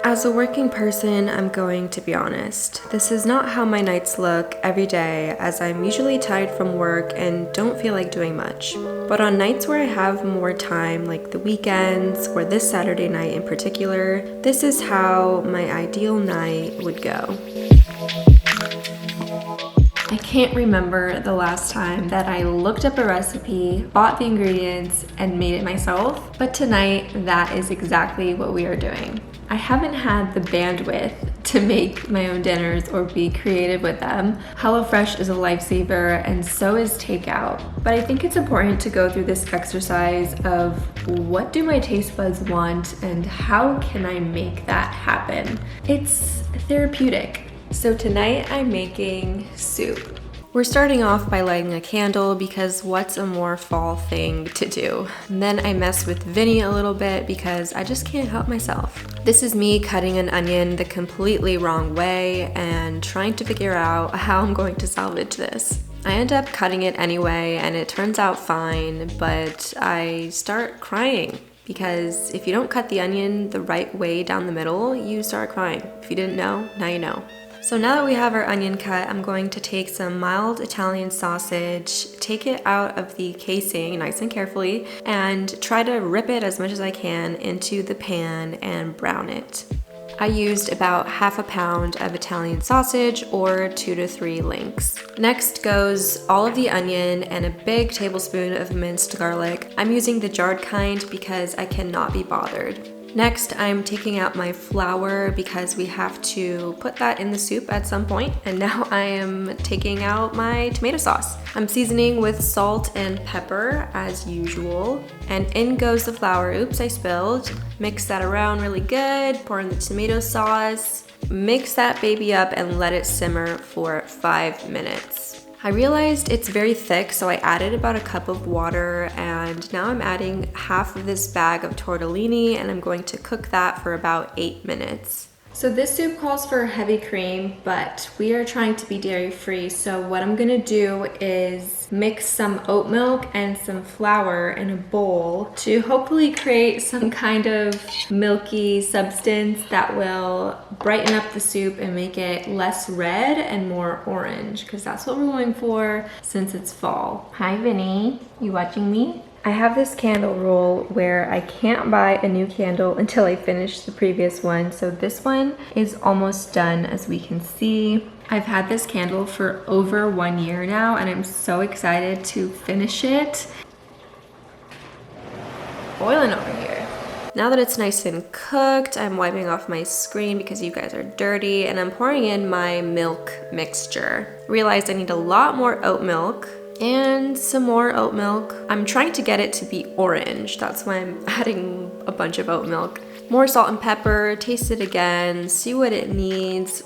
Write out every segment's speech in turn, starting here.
As a working person, I'm going to be honest. This is not how my nights look every day, as I'm usually tired from work and don't feel like doing much. But on nights where I have more time, like the weekends or this Saturday night in particular, this is how my ideal night would go. I can't remember the last time that I looked up a recipe, bought the ingredients, and made it myself, but tonight that is exactly what we are doing. I haven't had the bandwidth to make my own dinners or be creative with them. HelloFresh is a lifesaver and so is takeout. But I think it's important to go through this exercise of what do my taste buds want and how can I make that happen? It's therapeutic. So tonight I'm making soup. We're starting off by lighting a candle because what's a more fall thing to do? And then I mess with Vinnie a little bit because I just can't help myself. This is me cutting an onion the completely wrong way and trying to figure out how I'm going to salvage this. I end up cutting it anyway and it turns out fine, but I start crying. Because if you don't cut the onion the right way down the middle, you start crying. If you didn't know, now you know. So now that we have our onion cut, I'm going to take some mild Italian sausage, take it out of the casing nice and carefully, and try to rip it as much as I can into the pan and brown it. I used about half a pound of Italian sausage or 2 to 3 links. Next goes all of the onion and a big tablespoon of minced garlic. I'm using the jarred kind because I cannot be bothered. Next, I'm taking out my flour because we have to put that in the soup at some point. And now I am taking out my tomato sauce. I'm seasoning with salt and pepper as usual. And in goes the flour. Oops, I spilled. Mix that around really good. Pour in the tomato sauce. Mix that baby up and let it simmer for 5 minutes. I realized it's very thick, so I added about a cup of water, and now I'm adding half of this bag of tortellini, and I'm going to cook that for about 8 minutes. So this soup calls for heavy cream, but we are trying to be dairy-free, so what I'm gonna do is mix some oat milk and some flour in a bowl to hopefully create some kind of milky substance that will brighten up the soup and make it less red and more orange, because that's what we're going for since it's fall. Hi Vinnie, you watching me? I have this candle rule where I can't buy a new candle until I finish the previous one. So this one is almost done, as we can see. I've had this candle for over 1 year now and I'm so excited to finish it. Boiling over here. Now that it's nice and cooked, I'm wiping off my screen because you guys are dirty, and I'm pouring in my milk mixture. Realized I need a lot more oat milk. And some more oat milk. I'm trying to get it to be orange. That's why I'm adding a bunch of oat milk. More salt and pepper, taste it again, see what it needs.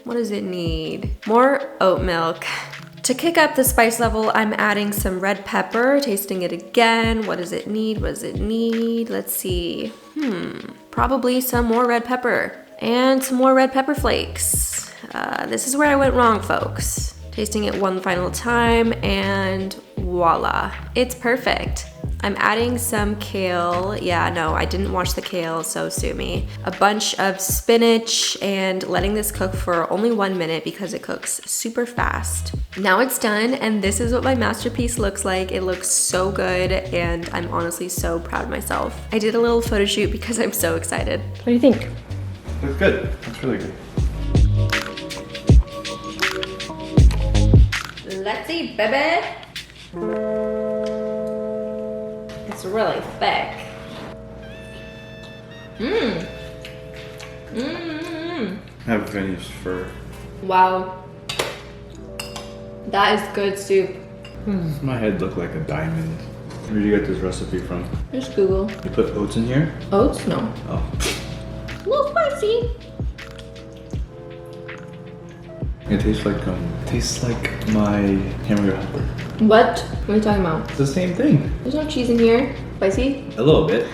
What does it need? More oat milk. To kick up the spice level, I'm adding some red pepper, tasting it again. What does it need? What does it need? Let's see. Probably some more red pepper. And some more red pepper flakes. This is where I went wrong, folks. Tasting it one final time and voila, it's perfect. I'm adding some kale. Yeah, no, I didn't wash the kale, so sue me. A bunch of spinach and letting this cook for only 1 minute because it cooks super fast. Now it's done and this is what my masterpiece looks like. It looks so good and I'm honestly so proud of myself. I did a little photo shoot because I'm so excited. What do you think? It's good, it's really good. Let's eat, baby. It's really thick. Have Vinnie's fur. Wow. That is good soup. Does my head look like a diamond? Where did you get this recipe from? Just Google. You put oats in here? Oats? No. Oh. A little spicy. It tastes like my hamburger helper. What? What are you talking about? It's the same thing. There's no cheese in here. Spicy? A little bit.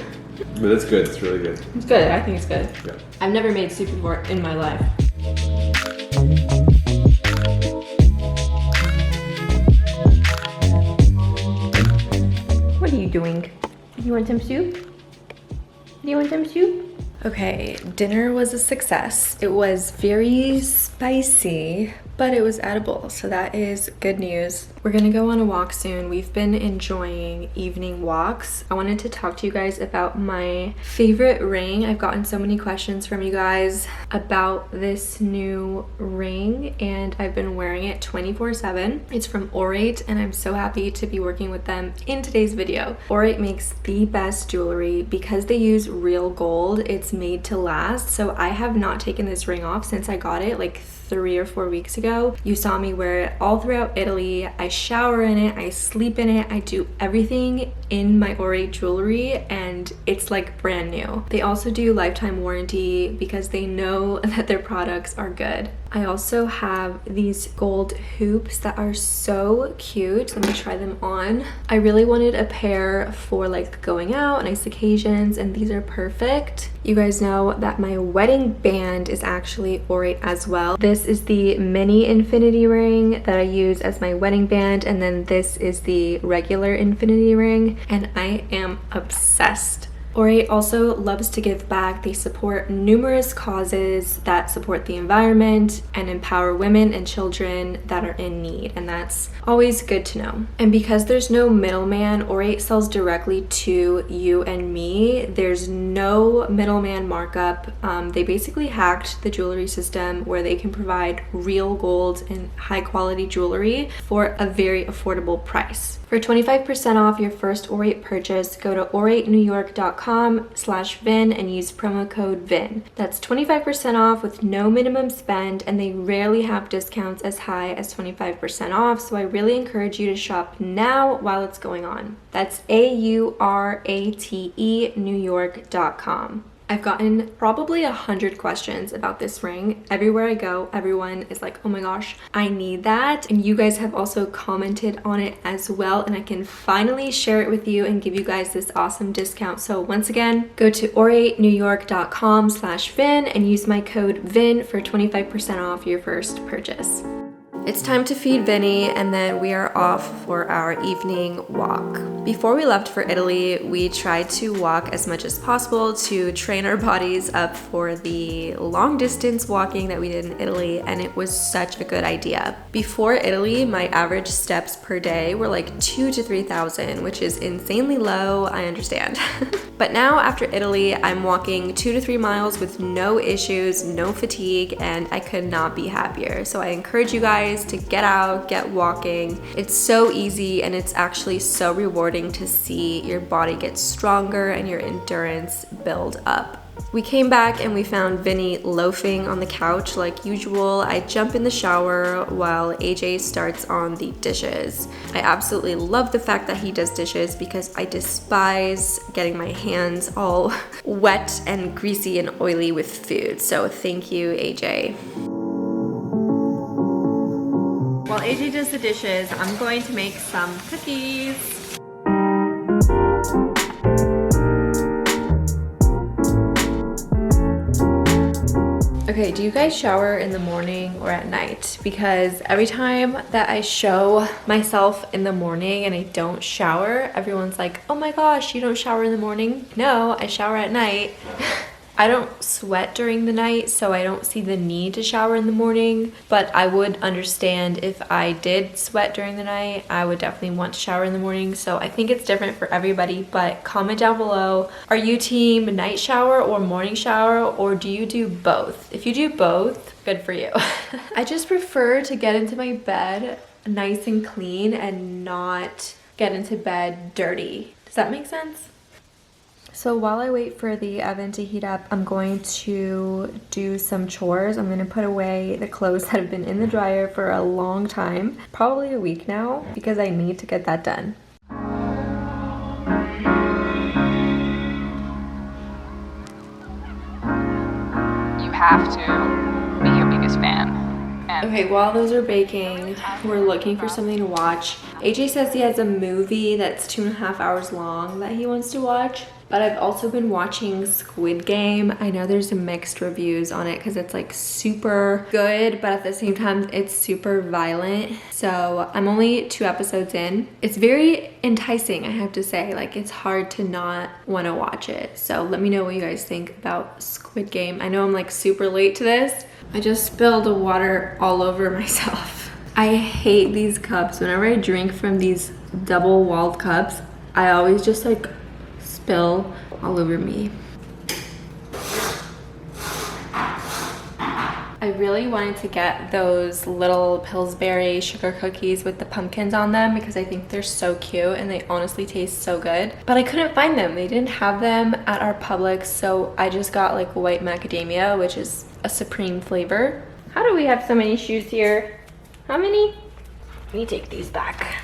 But it's good, it's really good. It's good, I think it's good. Yeah. I've never made soup before in my life. What are you doing? Do you want some soup? Do you want some soup? Okay, dinner was a success. It was very spicy, but it was edible, so that is good news. We're gonna go on a walk soon. We've been enjoying evening walks. I wanted to talk to you guys about my favorite ring. I've gotten so many questions from you guys about this new ring, and I've been wearing it 24/7. It's from Orate, and I'm so happy to be working with them in today's video. Orate makes the best jewelry because they use real gold. It's made to last, so I have not taken this ring off since I got it like 3 or 4 weeks ago. You saw me wear it all throughout Italy. I shower in it, I sleep in it, I do everything in my Orate jewelry, and it's like brand new. They also do lifetime warranty because they know that their products are good. I also have these gold hoops that are so cute. Let me try them on. I really wanted a pair for like going out, nice occasions, and these are perfect. You guys know that my wedding band is actually Orate as well. This is the mini infinity ring that I use as my wedding band, and then this is the regular infinity ring, and I am obsessed. Orate also loves to give back. They support numerous causes that support the environment and empower women and children that are in need, and that's always good to know. And because there's no middleman, Orate sells directly to you and me. There's no middleman markup. They basically hacked the jewelry system where they can provide real gold and high quality jewelry for a very affordable price. For 25% off your first Orate purchase, go to oratenewyork.com/Vin and use promo code VIN. That's 25% off with no minimum spend, and they rarely have discounts as high as 25% off, so I really encourage you to shop now while it's going on. That's AURATE Newyork.com. I've gotten probably 100 questions about this ring. Everywhere I go, everyone is like, oh my gosh, I need that. And you guys have also commented on it as well, and I can finally share it with you and give you guys this awesome discount. So once again, go to oratenewyork.com/Vin and use my code VIN for 25% off your first purchase. It's time to feed Vinny, and then we are off for our evening walk. Before we left for Italy, we tried to walk as much as possible to train our bodies up for the long distance walking that we did in Italy, and it was such a good idea. Before Italy, my average steps per day were like 2,000 to 3,000, which is insanely low, I understand. But now after Italy, I'm walking 2 to 3 miles with no issues, no fatigue, and I could not be happier. So I encourage you guys to get out, get walking. It's so easy, and it's actually so rewarding to see your body get stronger and your endurance build up. We came back and we found Vinny loafing on the couch like usual. I jump in the shower while AJ starts on the dishes. I absolutely love the fact that he does dishes because I despise getting my hands all wet and greasy and oily with food. So thank you, AJ. While AJ does the dishes, I'm going to make some cookies. Okay, do you guys shower in the morning or at night? Because every time that I show myself in the morning and I don't shower, everyone's like, oh my gosh, you don't shower in the morning? No, I shower at night. I don't sweat during the night, so I don't see the need to shower in the morning, but I would understand if I did sweat during the night. I would definitely want to shower in the morning, so I think it's different for everybody, but comment down below. Are you team night shower or morning shower, or do you do both? If you do both, good for you. I just prefer to get into my bed nice and clean and not get into bed dirty. Does that make sense? So while I wait for the oven to heat up, I'm going to do some chores. I'm going to put away the clothes that have been in the dryer for a long time, probably a week now, because I need to get that done. You have to be your biggest fan. Okay, while those are baking, we're looking for something to watch. AJ says he has a movie that's 2.5 hours long that he wants to watch. But I've also been watching Squid Game. I know there's mixed reviews on it because it's like super good, but at the same time, it's super violent. So I'm only 2 episodes in. It's very enticing, I have to say. Like, it's hard to not want to watch it. So let me know what you guys think about Squid Game. I know I'm like super late to this. I just spilled water all over myself. I hate these cups. Whenever I drink from these double-walled cups, I always just like spill all over me. I really wanted to get those little Pillsbury sugar cookies with the pumpkins on them because I think they're so cute and they honestly taste so good. But I couldn't find them. They didn't have them at our Publix, so I just got like white macadamia, which is a supreme flavor. How do we have so many shoes here? How many? Let me take these back.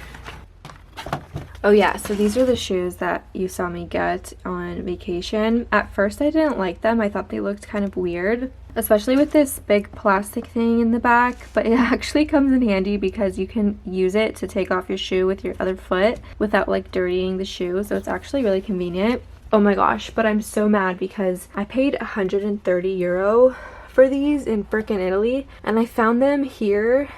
Oh yeah, so these are the shoes that you saw me get on vacation. At first I didn't like them. I thought they looked kind of weird, especially with this big plastic thing in the back, but it actually comes in handy because you can use it to take off your shoe with your other foot without like dirtying the shoe, so it's actually really convenient. Oh my gosh, but I'm so mad because I paid 130 euro for these in frickin' Italy, and I found them here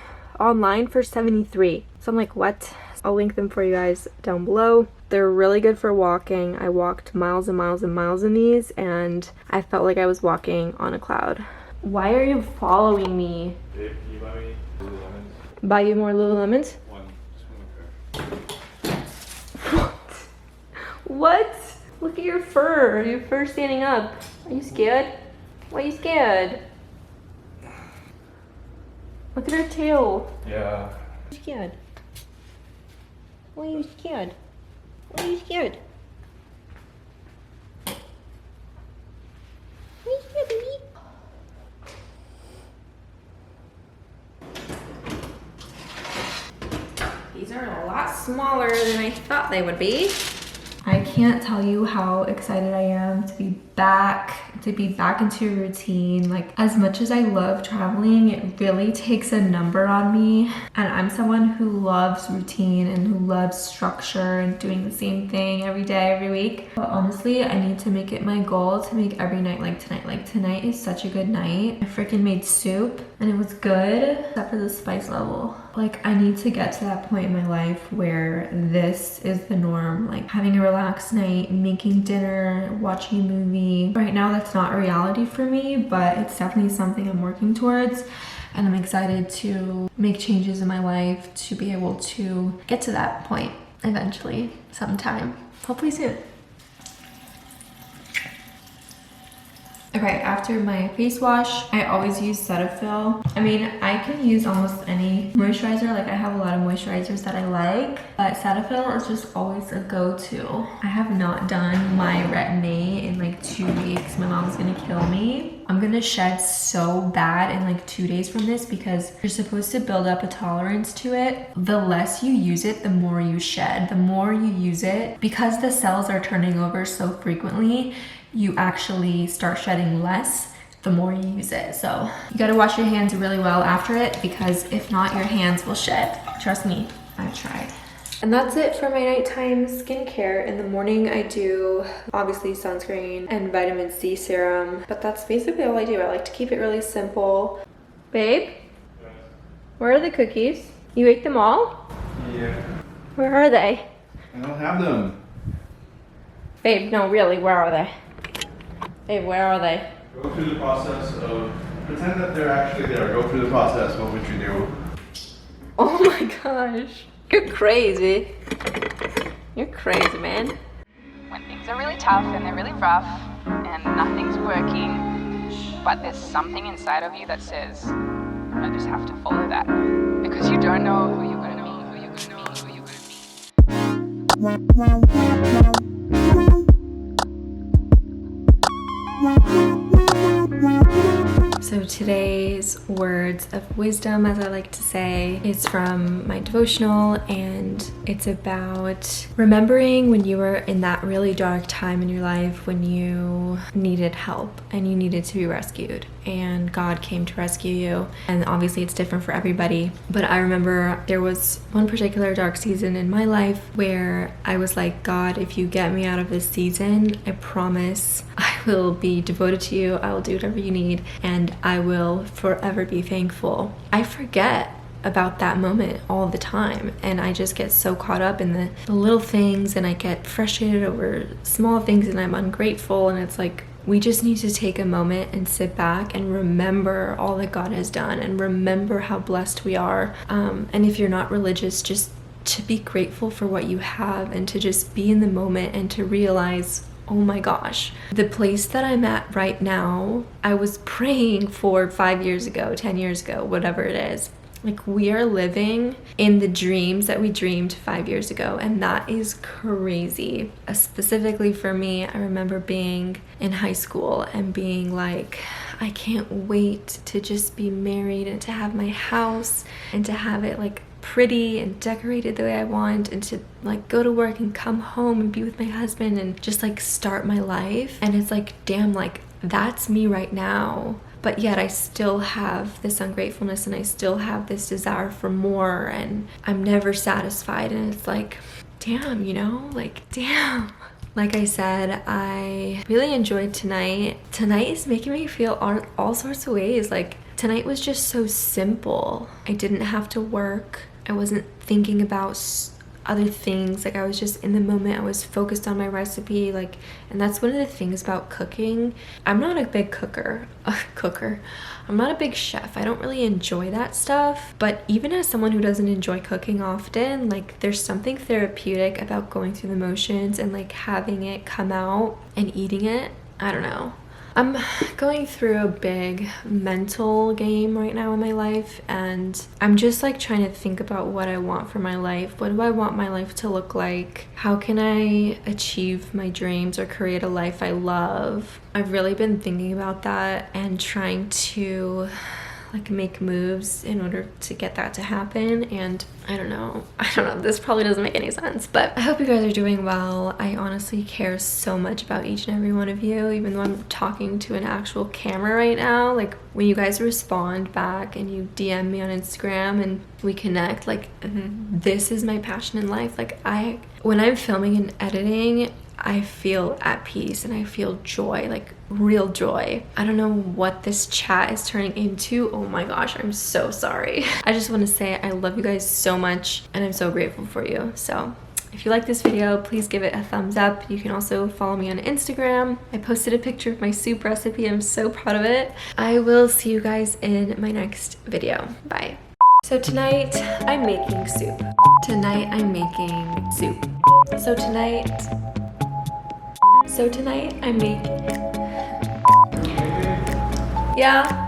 online for 73. So I'm like, what? I'll link them for you guys down below. They're really good for walking. I walked miles and miles and miles in these, and I felt like I was walking on a cloud. Why are you following me? Babe, can you buy me Lululemons? Buy you more Lululemons? One. Just one pair. What? Look at your fur. Your fur's standing up. Are you scared? Why are you scared? Look at her tail. Yeah. Are you scared? Why are you scared? Why are you scared? Why are you scared, baby? These are a lot smaller than I thought they would be. I can't tell you how excited I am to be back into a routine. Like, as much as I love traveling, it really takes a number on me. And I'm someone who loves routine and who loves structure and doing the same thing every day, every week. But honestly, I need to make it my goal to make every night like tonight. Like, tonight is such a good night. I freaking made soup and it was good, except for the spice level. Like, I need to get to that point in my life where this is the norm. Like, having a relaxed night, making dinner, watching a movie. Right now, that's not a reality for me, but it's definitely something I'm working towards. And I'm excited to make changes in my life to be able to get to that point eventually, sometime. Hopefully soon. Okay, after my face wash, I always use Cetaphil. I mean, I can use almost any moisturizer. Like, I have a lot of moisturizers that I like, but Cetaphil is just always a go-to. I have not done my Retin-A in like 2 weeks. My mom's gonna kill me. I'm gonna shed so bad in like 2 days from this because you're supposed to build up a tolerance to it. The less you use it, the more you shed. The more you use it, because the cells are turning over so frequently, you actually start shedding less the more you use it. So you gotta wash your hands really well after it, because if not, your hands will shed. Trust me, I've tried. And that's it for my nighttime skincare. In the morning, I do obviously sunscreen and vitamin C serum, but that's basically all I do. I like to keep it really simple. Babe, where are the cookies? You ate them all? Yeah. Where are they? I don't have them. Babe, no, really, where are they? Babe, where are they? Go through the process of, pretend that they're actually there. Go through the process. What would you do? Oh my gosh. You're crazy. You're crazy, man. When things are really tough and they're really rough and nothing's working, but there's something inside of you that says, I just have to follow that. Because you don't know who you're going to be, who you're going to be, who you're going to be. So today's words of wisdom, as I like to say, is from my devotional, and it's about remembering when you were in that really dark time in your life when you needed help and you needed to be rescued, and God came to rescue you. And obviously it's different for everybody, but I remember there was one particular dark season in my life where I was like, God, if you get me out of this season, I promise I will be devoted to you. I will do whatever you need, and I will forever be thankful. I forget about that moment all the time, and I just get so caught up in the little things, and I get frustrated over small things, and I'm ungrateful. And it's like, we just need to take a moment and sit back and remember all that God has done, and remember how blessed we are. And if you're not religious, just to be grateful for what you have, and to just be in the moment and to realize, oh my gosh, the place that I'm at right now, I was praying for 5 years ago, 10 years ago, whatever it is. Like, we are living in the dreams that we dreamed 5 years ago, and that is crazy. Specifically for me, I remember being in high school and being like, I can't wait to just be married and to have my house and to have it like pretty and decorated the way I want, and to like go to work and come home and be with my husband and just like start my life. And it's like, damn, like that's me right now. But yet I still have this ungratefulness, and I still have this desire for more, and I'm never satisfied. And it's like, damn, you know, like, damn. Like I said, I really enjoyed tonight. Tonight is making me feel all sorts of ways. Like, tonight was just so simple. I didn't have to work. I wasn't thinking about other things. Like, I was just in the moment. I was focused on my recipe. Like, and that's one of the things about cooking. I'm not a big I'm not a big chef. I don't really enjoy that stuff. But even as someone who doesn't enjoy cooking often, like, there's something therapeutic about going through the motions and like having it come out and eating it. I don't know. I'm going through a big mental game right now in my life, and I'm just like trying to think about what I want for my life. What do I want my life to look like? How can I achieve my dreams or create a life I love? I've really been thinking about that and trying to like make moves in order to get that to happen. And I don't know, this probably doesn't make any sense, but I hope you guys are doing well. I honestly care so much about each and every one of you, even though I'm talking to an actual camera right now. Like, when you guys respond back and you DM me on Instagram and we connect, like, this is my passion in life. Like, when I'm filming and editing, I feel at peace and I feel joy, like real joy. I don't know what this chat is turning into. Oh my gosh, I'm so sorry. I just want to say I love you guys so much, and I'm so grateful for you. So if you like this video, please give it a thumbs up. You can also follow me on Instagram. I posted a picture of my soup recipe. I'm so proud of it. I will see you guys in my next video. Bye. So tonight I'm making soup. Tonight I'm making soup. So tonight I'm making... Yeah.